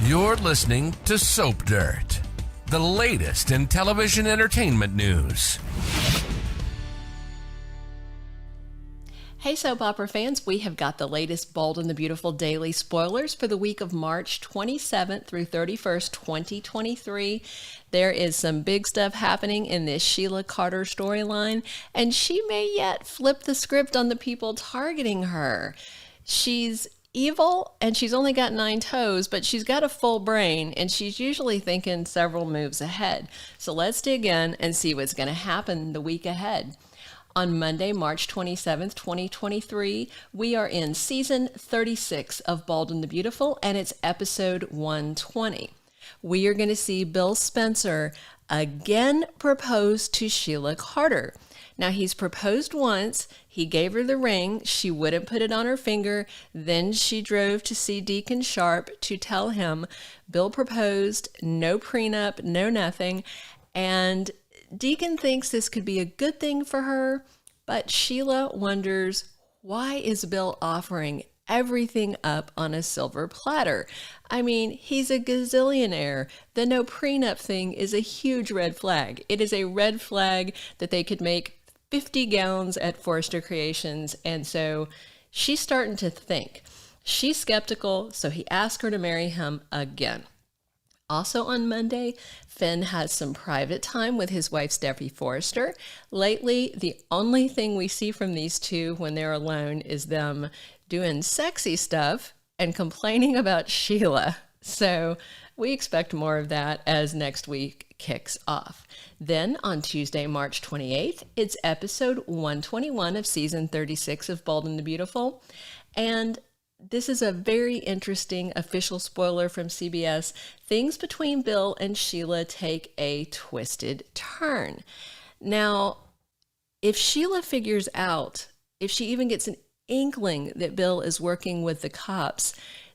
You're listening to Soap Dirt, the latest in television entertainment news. Hey soap opera fans, we have got the latest Bold and the Beautiful daily spoilers for the week of March 27th through 31st, 2023. There is some big stuff happening in this Sheila Carter storyline, and she may yet flip the script on the people targeting her. She's evil, and she's only got 9 toes, but she's got a full brain, and she's usually thinking several moves ahead. So let's dig in and see what's going to happen the week ahead. On Monday, March 27th, 2023, we are in season 36 of Bold and the Beautiful, and it's episode 120. We are going to see Bill Spencer again propose to Sheila Carter. Now, he's proposed once. He gave her the ring. She wouldn't put it on her finger. Then she drove to see Deacon Sharpe to tell him Bill proposed, no prenup, no nothing. And Deacon thinks this could be a good thing for her, but Sheila wonders, why is Bill offering everything up on a silver platter? I mean, he's a gazillionaire. The no prenup thing is a huge red flag. It is a red flag that they could make 50 gowns at Forrester Creations, and so she's starting to think. She's skeptical, so he asked her to marry him again. Also on Monday, Finn has some private time with his wife, Steffy Forrester. Lately, the only thing we see from these two when they're alone is them doing sexy stuff and complaining about Sheila. So we expect more of that as next week kicks off. Then on Tuesday, March 28th, it's episode 121 of season 36 of Bold and the Beautiful. And this is a very interesting official spoiler from CBS. Things between Bill and Sheila take a twisted turn. Now, if Sheila figures out, if she even gets an inkling that Bill is working with the cops,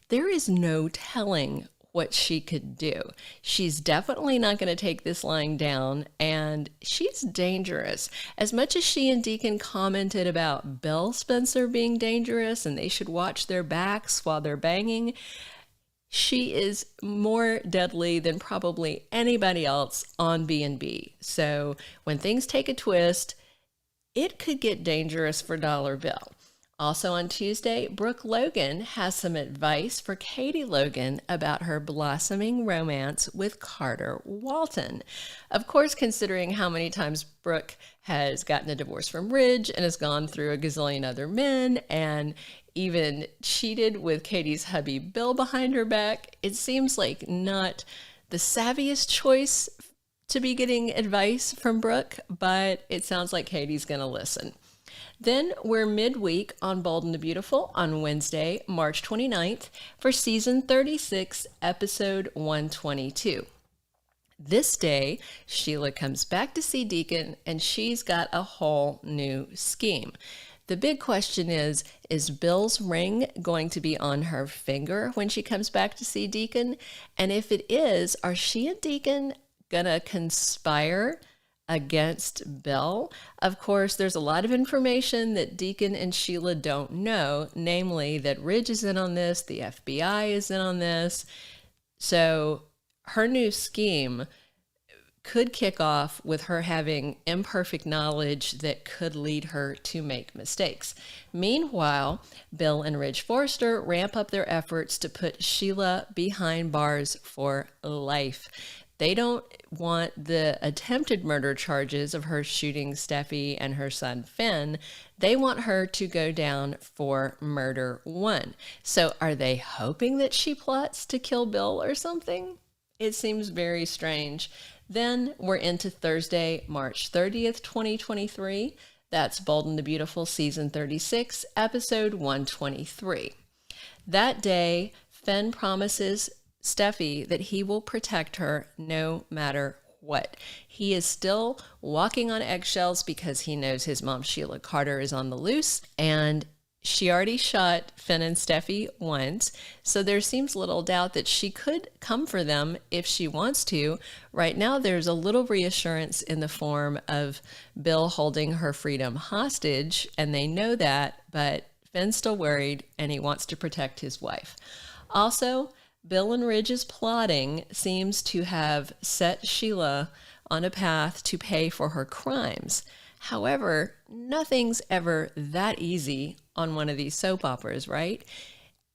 there is no telling what she could do. She's definitely not going to take this lying down, and she's dangerous. As much as she and Deacon commented about Bill Spencer being dangerous and they should watch their backs while they're banging, she is more deadly than probably anybody else on B&B. So when things take a twist, it could get dangerous for Dollar Bill. Also on Tuesday, Brooke Logan has some advice for Katie Logan about her blossoming romance with Carter Walton. Of course, considering how many times Brooke has gotten a divorce from Ridge and has gone through a gazillion other men and even cheated with Katie's hubby Bill behind her back, it seems like not the savviest choice to be getting advice from Brooke, but it sounds like Katie's going to listen. Then we're midweek on Bold and the Beautiful on Wednesday, March 29th for season 36, episode 122. This day, Sheila comes back to see Deacon, and she's got a whole new scheme. The big question is Bill's ring going to be on her finger when she comes back to see Deacon? And if it is, are she and Deacon going to conspire against Bill? Of course, there's a lot of information that Deacon and Sheila don't know, namely that Ridge is in on this, the FBI is in on this. So her new scheme could kick off with her having imperfect knowledge that could lead her to make mistakes. Meanwhile, Bill and Ridge Forrester ramp up their efforts to put Sheila behind bars for life. They don't want the attempted murder charges of her shooting Steffy and her son Finn. They want her to go down for murder 1. So are they hoping that she plots to kill Bill or something? It seems very strange. Then we're into Thursday, March 30th, 2023. That's Bold and the Beautiful, season 36, episode 123. That day, Finn promises Steffy that he will protect her no matter what. He is still walking on eggshells because he knows his mom, Sheila Carter, is on the loose, and she already shot Finn and Steffy once, so there seems little doubt that she could come for them if she wants to. Right now, there's a little reassurance in the form of Bill holding her freedom hostage, and they know that, but Finn's still worried, and he wants to protect his wife. Also, Bill and Ridge's plotting seems to have set Sheila on a path to pay for her crimes. However, nothing's ever that easy on one of these soap operas, right?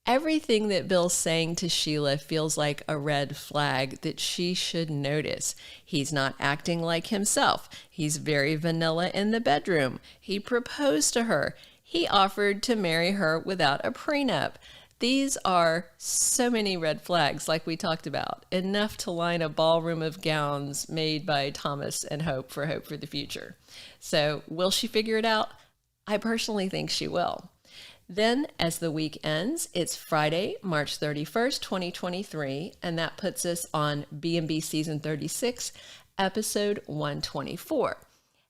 Everything that Bill's saying to Sheila feels like a red flag that she should notice. He's not acting like himself. He's very vanilla in the bedroom. He proposed to her. He offered to marry her without a prenup. These are so many red flags, like we talked about, enough to line a ballroom of gowns made by Thomas and Hope for the future. So will she figure it out? I personally think she will. Then, as the week ends, it's Friday, March 31st, 2023, and that puts us on B&B Season 36, Episode 124.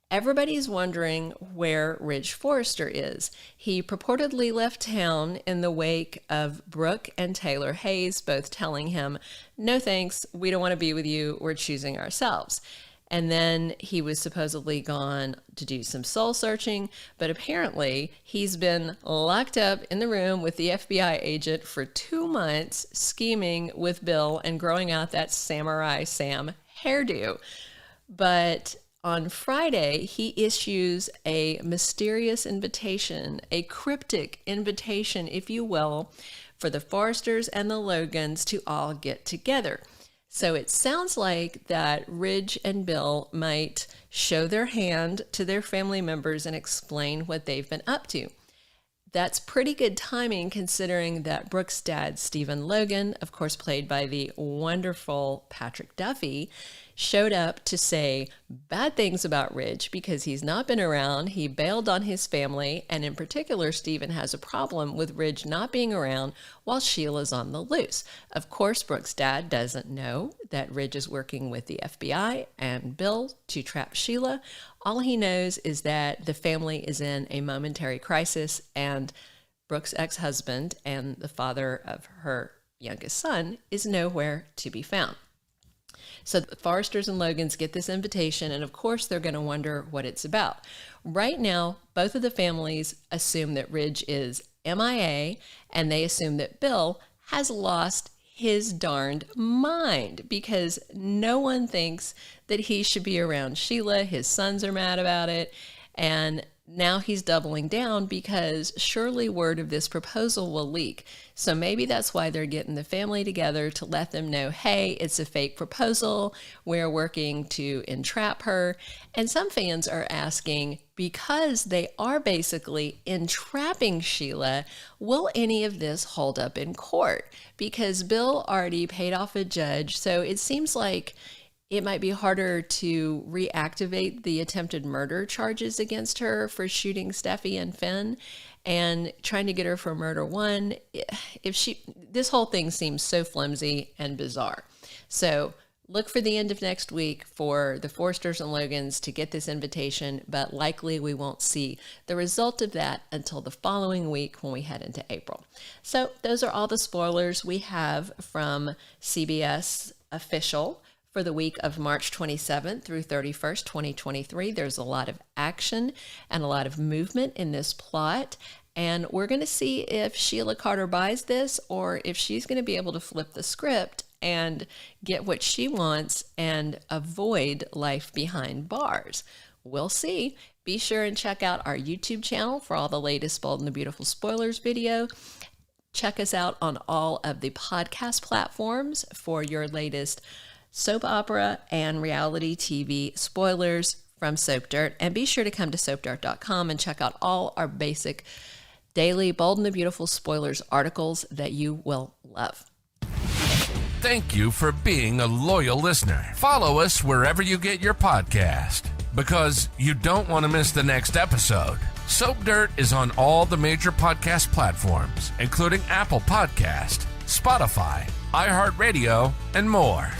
Everybody's wondering where Ridge Forrester is. He purportedly left town in the wake of Brooke and Taylor Hayes both telling him, "No thanks, we don't want to be with you, we're choosing ourselves." And then he was supposedly gone to do some soul searching, but apparently he's been locked up in the room with the FBI agent for 2 months, scheming with Bill and growing out that Samurai Sam hairdo. But on Friday, he issues a mysterious invitation, a cryptic invitation, if you will, for the Forresters and the Logans to all get together. So it sounds like that Ridge and Bill might show their hand to their family members and explain what they've been up to. That's pretty good timing considering that Brooke's dad, Stephen Logan, of course played by the wonderful Patrick Duffy, showed up to say bad things about Ridge because he's not been around. He bailed on his family, and in particular, Stephen has a problem with Ridge not being around while Sheila's on the loose. Of course, Brooke's dad doesn't know that Ridge is working with the FBI and Bill to trap Sheila. All he knows is that the family is in a momentary crisis, and Brooke's ex-husband and the father of her youngest son is nowhere to be found. So the Forresters and Logans get this invitation, and of course they're going to wonder what it's about. Right now, both of the families assume that Ridge is MIA, and they assume that Bill has lost his darned mind because no one thinks that he should be around Sheila. His sons are mad about it, and now he's doubling down because surely word of this proposal will leak. So maybe that's why they're getting the family together to let them know, hey, it's a fake proposal. We're working to entrap her. And some fans are asking, because they are basically entrapping Sheila, will any of this hold up in court? Because Bill already paid off a judge, so it seems like it might be harder to reactivate the attempted murder charges against her for shooting Steffy and Finn and trying to get her for murder one. This whole thing seems so flimsy and bizarre. So look for the end of next week for the Forresters and Logans to get this invitation, but likely we won't see the result of that until the following week when we head into April. So those are all the spoilers we have from CBS Official for the week of March 27th through 31st, 2023. There's a lot of action and a lot of movement in this plot. And we're going to see if Sheila Carter buys this or if she's going to be able to flip the script and get what she wants and avoid life behind bars. We'll see. Be sure and check out our YouTube channel for all the latest Bold and the Beautiful spoilers video. Check us out on all of the podcast platforms for your latest soap opera and reality TV spoilers from Soap Dirt. And be sure to come to soapdirt.com and check out all our basic daily Bold and the Beautiful spoilers articles that you will love. Thank you for being a loyal listener. Follow us wherever you get your podcast because you don't want to miss the next episode. Soap Dirt is on all the major podcast platforms, including Apple Podcast, Spotify, iHeartRadio, and more.